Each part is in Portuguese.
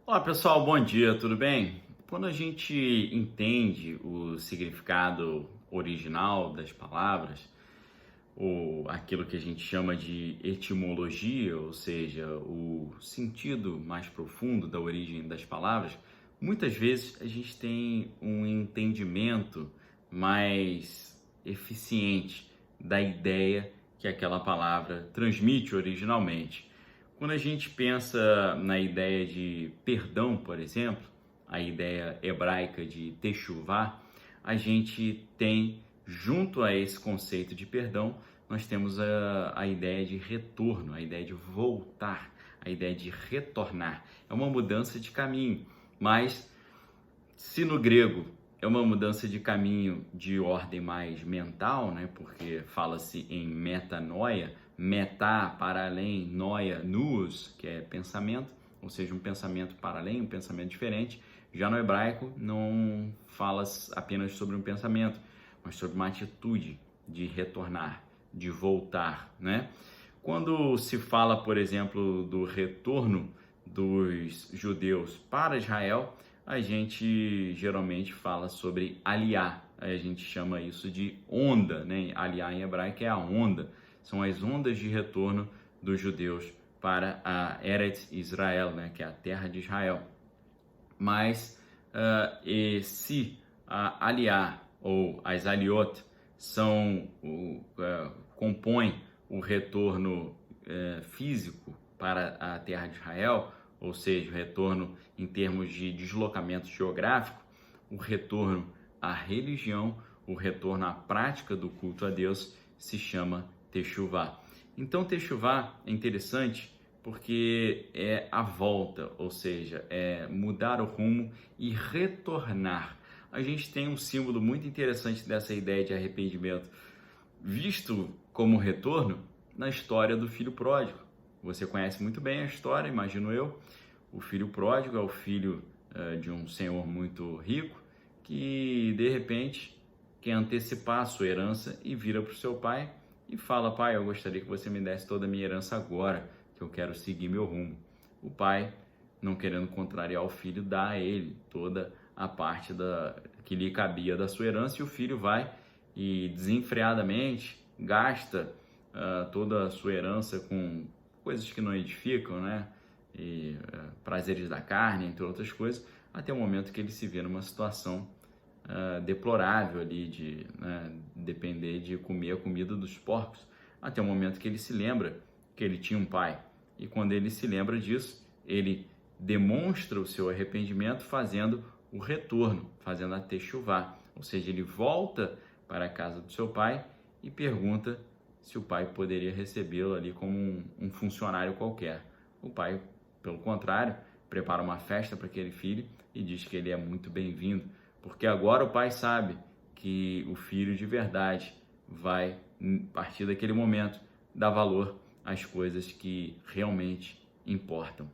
Olá pessoal, bom dia, tudo bem? Quando a gente entende o significado original das palavras, ou aquilo que a gente chama de etimologia, ou seja, o sentido mais profundo da origem das palavras, muitas vezes a gente tem um entendimento mais eficiente da ideia que aquela palavra transmite originalmente. Quando a gente pensa na ideia de perdão, por exemplo, a ideia hebraica de techuvá, a gente tem, junto a esse conceito de perdão, nós temos a ideia de retorno, a ideia de voltar, a ideia de retornar. É uma mudança de caminho, mas se no grego é uma mudança de caminho de ordem mais mental, né? Porque fala-se em metanoia, metá, para além, noia, nous, que é pensamento, ou seja, um pensamento para além, um pensamento diferente. Já no hebraico não fala apenas sobre um pensamento, mas sobre uma atitude de retornar, de voltar, né? Quando se fala, por exemplo, do retorno dos judeus para Israel, a gente geralmente fala sobre aliá, a gente chama isso de onda, né? Aliá em hebraico é a onda, são as ondas de retorno dos judeus para a Eretz Israel, né? Que é a terra de Israel. Mas se a aliá ou as aliot compõem o retorno físico para a terra de Israel, ou seja, o retorno em termos de deslocamento geográfico, o retorno à religião, o retorno à prática do culto a Deus se chama techuvá. Então, techuvá é interessante porque é a volta, ou seja, é mudar o rumo e retornar. A gente tem um símbolo muito interessante dessa ideia de arrependimento, visto como retorno na história do filho pródigo. Você conhece muito bem a história, imagino eu. O filho pródigo é o filho de um senhor muito rico que, de repente, quer antecipar a sua herança e vira para o seu pai e fala: pai, eu gostaria que você me desse toda a minha herança agora, que eu quero seguir meu rumo. O pai, não querendo contrariar o filho, dá a ele toda a parte que lhe cabia da sua herança, e o filho vai e desenfreadamente gasta toda a sua herança com coisas que não edificam, né? E prazeres da carne, entre outras coisas, até o momento que ele se vê numa situação deplorável ali de depender de comer a comida dos porcos, até o momento que ele se lembra que ele tinha um pai. E quando ele se lembra disso, ele demonstra o seu arrependimento fazendo o retorno, fazendo a techuvá, ou seja, ele volta para a casa do seu pai e pergunta se o pai poderia recebê-lo ali como um funcionário qualquer. O pai, pelo contrário, prepara uma festa para aquele filho e diz que ele é muito bem-vindo, porque agora o pai sabe que o filho de verdade vai, a partir daquele momento, dar valor às coisas que realmente importam.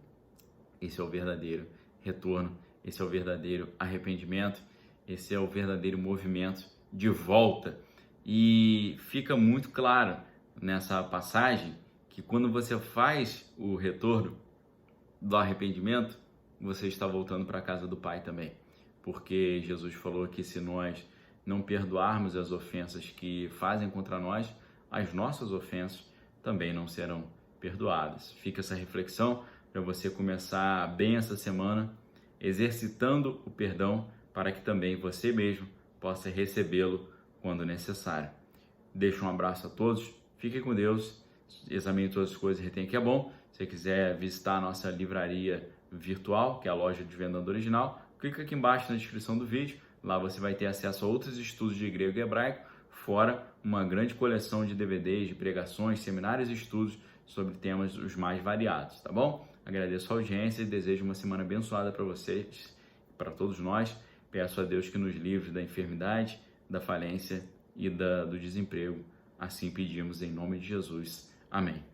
Esse é o verdadeiro retorno, esse é o verdadeiro arrependimento, esse é o verdadeiro movimento de volta. E fica muito claro nessa passagem que quando você faz o retorno do arrependimento, você está voltando para a casa do Pai também. Porque Jesus falou que se nós não perdoarmos as ofensas que fazem contra nós, as nossas ofensas também não serão perdoadas. Fica essa reflexão para você começar bem essa semana, exercitando o perdão para que também você mesmo possa recebê-lo quando necessário. Deixo um abraço a todos, fiquem com Deus, examine todas as coisas e retenha que é bom. Se você quiser visitar a nossa livraria virtual, que é a loja de venda do original, clica aqui embaixo na descrição do vídeo, lá você vai ter acesso a outros estudos de grego e hebraico, fora uma grande coleção de DVDs, de pregações, seminários e estudos sobre temas os mais variados, tá bom? Agradeço a audiência e desejo uma semana abençoada para vocês, para todos nós. Peço a Deus que nos livre da enfermidade, da falência e do desemprego. Assim pedimos em nome de Jesus. Amém.